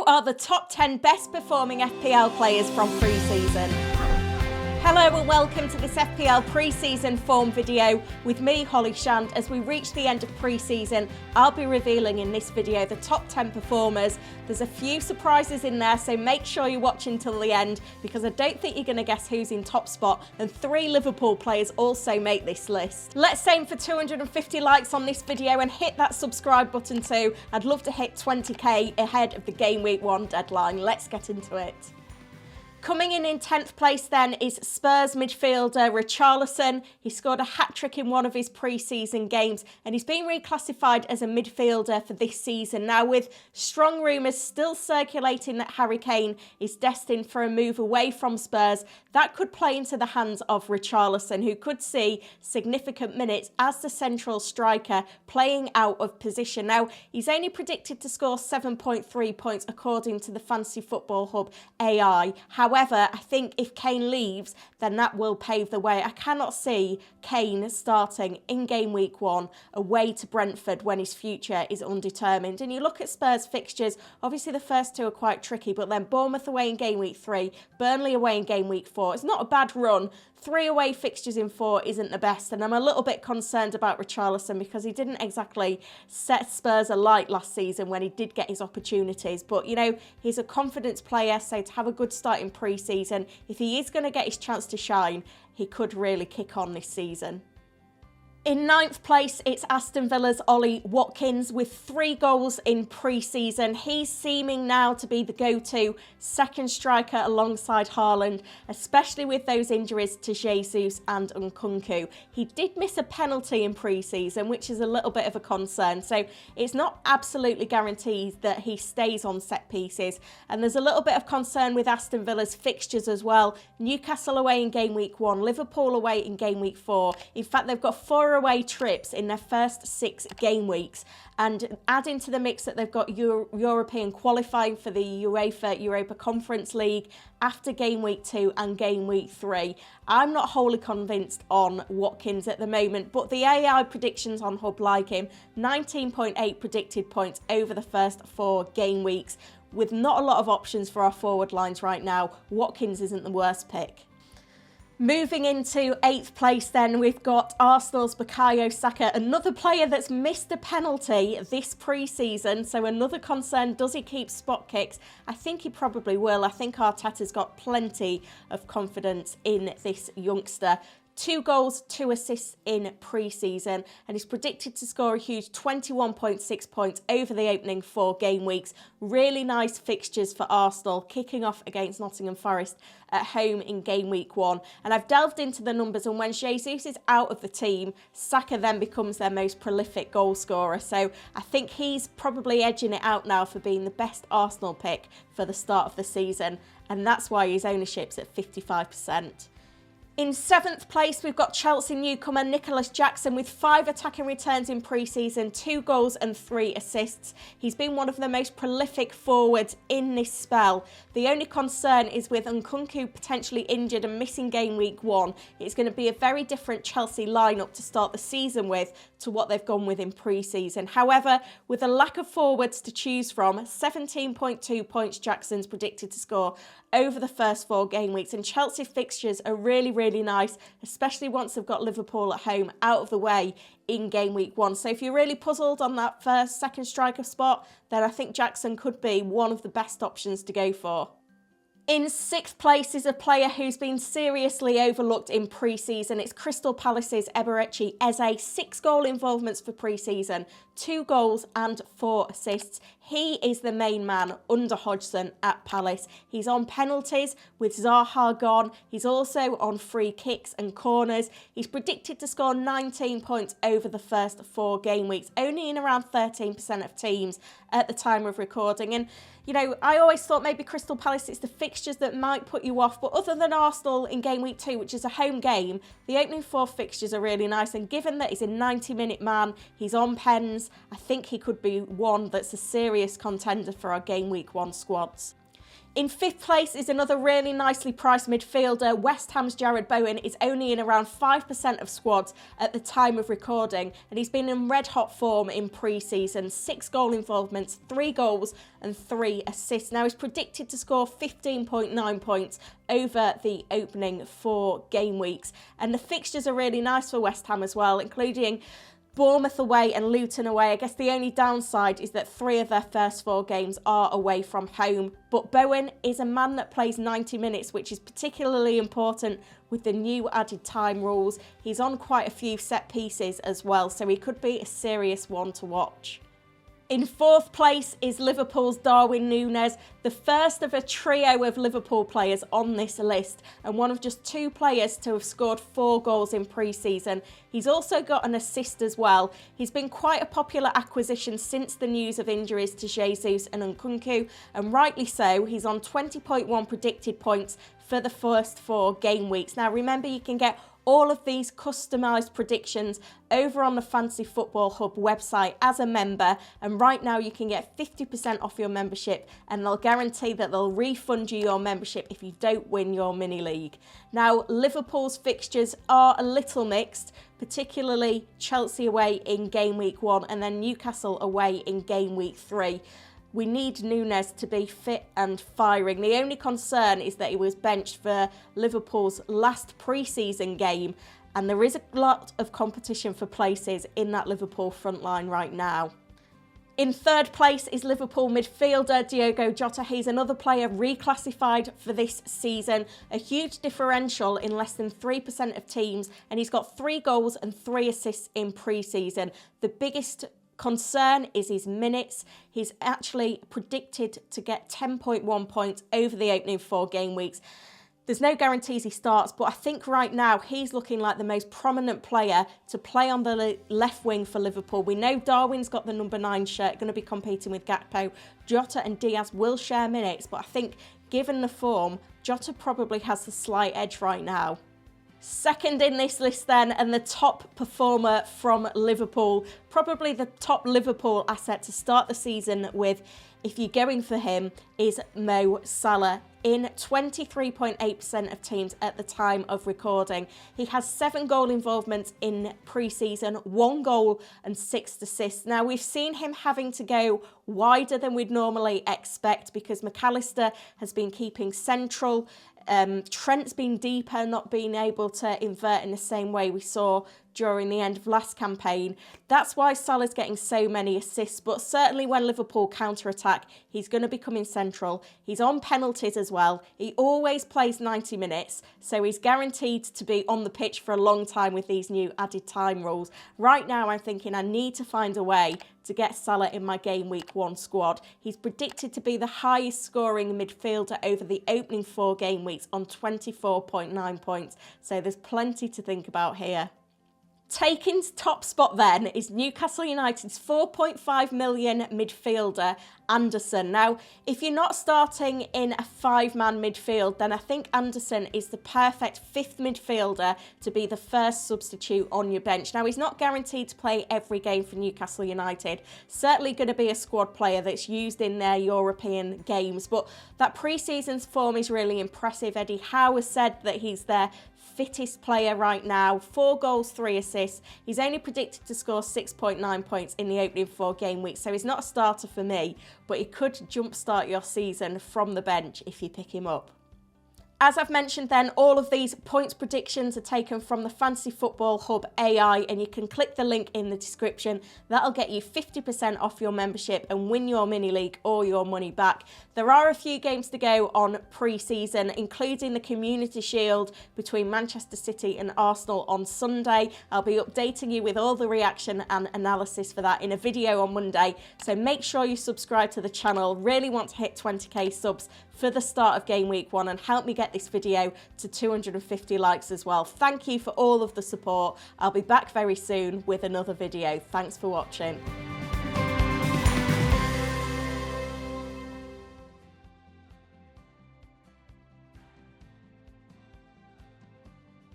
are the top 10 best performing FPL players from pre-season. Hello and welcome to this FPL Pre-Season Form video with me, Holly Shand. As we reach the end of pre-season, I'll be revealing in this video the top 10 performers. There's a few surprises in there, so make sure you watch until the end because I don't think you're going to guess who's in top spot, and 3 Liverpool players also make this list. Let's aim for 250 likes on this video and hit that subscribe button too. I'd love to hit 20k ahead of the game week 1 deadline. Let's get into it. Coming in 10th place then is Spurs midfielder Richarlison. He scored a hat-trick in one of his pre-season games and he's been reclassified as a midfielder for this season. Now, with strong rumours still circulating that Harry Kane is destined for a move away from Spurs, that could play into the hands of Richarlison, who could see significant minutes as the central striker playing out of position. Now, he's only predicted to score 7.3 points according to the Fantasy Football Hub AI. However, I think if Kane leaves, then that will pave the way. I cannot see Kane starting in game week 1 away to Brentford when his future is undetermined. And you look at Spurs fixtures, obviously the first 2 are quite tricky, but then Bournemouth away in game week 3, Burnley away in game week 4. It's not a bad run. 3 away fixtures in 4 isn't the best, and I'm a little bit concerned about Richarlison because he didn't exactly set Spurs alight last season when he did get his opportunities. But, you know, he's a confidence player, so to have a good start in pre-season, if he is going to get his chance to shine, he could really kick on this season. In 9th place, it's Aston Villa's Ollie Watkins with 3 goals in pre-season. He's seeming now to be the go-to second striker alongside Haaland, especially with those injuries to Jesus and Nkunku. He did miss a penalty in pre-season, which is a little bit of a concern. So it's not absolutely guaranteed that he stays on set pieces. And there's a little bit of concern with Aston Villa's fixtures as well. Newcastle away in game week 1, Liverpool away in game week 4. In fact, they've got 4 away trips in their first 6 game weeks, and add into the mix that they've got European qualifying for the Europa Conference League after game week 2 and game week 3. I'm not wholly convinced on Watkins at the moment, but the AI predictions on Hub like him. 19.8 predicted points over the first 4 game weeks. With not a lot of options for our forward lines right now, Watkins isn't the worst pick. Moving into 8th place then, we've got Arsenal's Bukayo Saka, another player that's missed a penalty this pre-season, so another concern, does he keep spot kicks? I think he probably will. I think Arteta's got plenty of confidence in this youngster. 2 goals, 2 assists in pre-season, and he's predicted to score a huge 21.6 points over the opening 4 game weeks. Really nice fixtures for Arsenal, kicking off against Nottingham Forest at home in game week 1. And I've delved into the numbers, and when Jesus is out of the team, Saka then becomes their most prolific goal scorer. So I think he's probably edging it out now for being the best Arsenal pick for the start of the season, and that's why his ownership's at 55%. In 7th place, we've got Chelsea newcomer Nicholas Jackson with 5 attacking returns in pre-season, 2 goals and 3 assists. He's been one of the most prolific forwards in this spell. The only concern is with Nkunku potentially injured and missing game week 1. It's going to be a very different Chelsea lineup to start the season with to what they've gone with in pre-season. However, with a lack of forwards to choose from, 17.2 points Jackson's predicted to score over the first 4 game weeks, and Chelsea's fixtures are really nice, especially once they've got Liverpool at home out of the way in game week 1. So if you're really puzzled on that second striker spot, then I think Jackson could be one of the best options to go for. In 6th place is a player who's been seriously overlooked in pre-season. It's Crystal Palace's Eberechi Eze. 6 goal involvements for pre-season, 2 goals and 4 assists. He is the main man under Hodgson at Palace. He's on penalties with Zaha gone. He's also on free kicks and corners. He's predicted to score 19 points over the first 4 game weeks, only in around 13% of teams at the time of recording. And you know, I always thought maybe Crystal Palace, it's the fixtures that might put you off. But other than Arsenal in game week 2, which is a home game, the opening 4 fixtures are really nice. And given that he's a 90-minute man, he's on pens, I think he could be one that's a serious contender for our game week 1 squads. In 5th place is another really nicely priced midfielder. West Ham's Jarrod Bowen is only in around 5% of squads at the time of recording, and he's been in red-hot form in pre-season. 6 goal involvements, 3 goals and 3 assists. Now, he's predicted to score 15.9 points over the opening 4 game weeks. And the fixtures are really nice for West Ham as well, including Bournemouth away and Luton away. I guess the only downside is that 3 of their first 4 games are away from home. But Bowen is a man that plays 90 minutes, which is particularly important with the new added time rules. He's on quite a few set pieces as well, so he could be a serious one to watch. In 4th place is Liverpool's Darwin Núñez, the first of a trio of Liverpool players on this list and one of just 2 players to have scored 4 goals in pre-season. He's also got an assist as well. He's been quite a popular acquisition since the news of injuries to Jesus and Nkunku, and rightly so. He's on 20.1 predicted points for the first 4 game weeks. Now remember, you can get all of these customised predictions over on the Fantasy Football Hub website as a member, and right now you can get 50% off your membership, and they'll guarantee that they'll refund you your membership if you don't win your mini league. Now, Liverpool's fixtures are a little mixed, particularly Chelsea away in game week 1 and then Newcastle away in game week 3. We need Núñez to be fit and firing. The only concern is that he was benched for Liverpool's last pre-season game, and there is a lot of competition for places in that Liverpool front line right now. In 3rd place is Liverpool midfielder Diogo Jota. He's another player reclassified for this season. A huge differential in less than 3% of teams, and he's got 3 goals and 3 assists in pre-season. The biggest concern is his minutes. He's actually predicted to get 10.1 points over the opening 4 game weeks. There's no guarantees he starts, but I think right now he's looking like the most prominent player to play on the left wing for Liverpool. We know Darwin's got the number 9 shirt, going to be competing with Gakpo. Jota and Diaz will share minutes, but I think given the form, Jota probably has the slight edge right now. Second in this list then, and the top performer from Liverpool, probably the top Liverpool asset to start the season with, if you're going for him, is Mo Salah. In 23.8% of teams at the time of recording. He has 7 goal involvements in pre-season, 1 goal and 6 assists. Now, we've seen him having to go wider than we'd normally expect because McAllister has been keeping central. Trent's been deeper, not being able to invert in the same way we saw during the end of last campaign. That's why Salah's getting so many assists, but certainly when Liverpool counter-attack, he's going to be coming central. He's on penalties as well. He always plays 90 minutes, so he's guaranteed to be on the pitch for a long time with these new added time rules. Right now, I'm thinking I need to find a way to get Salah in my game week 1 squad. He's predicted to be the highest scoring midfielder over the opening 4 game weeks on 24.9 points, so there's plenty to think about here. Taking top spot then is Newcastle United's 4.5 million midfielder, Anderson. Now, if you're not starting in a 5-man midfield, then I think Anderson is the perfect 5th midfielder to be the first substitute on your bench. Now, he's not guaranteed to play every game for Newcastle United. Certainly going to be a squad player that's used in their European games, but that pre-season's form is really impressive. Eddie Howe has said that he's their fittest player right now. 4 goals, 3 assists. He's only predicted to score 6.9 points in the opening 4 game weeks, so he's not a starter for me, but he could jumpstart your season from the bench if you pick him up. As I've mentioned then, all of these points predictions are taken from the Fantasy Football Hub AI, and you can click the link in the description. That'll get you 50% off your membership and win your mini league or your money back. There are a few games to go on pre-season, including the Community Shield between Manchester City and Arsenal on Sunday. I'll be updating you with all the reaction and analysis for that in a video on Monday, so make sure you subscribe to the channel. Really want to hit 20k subs for the start of game week 1 and help me get this video to 250 likes as well. Thank you for all of the support. I'll be back very soon with another video. Thanks for watching.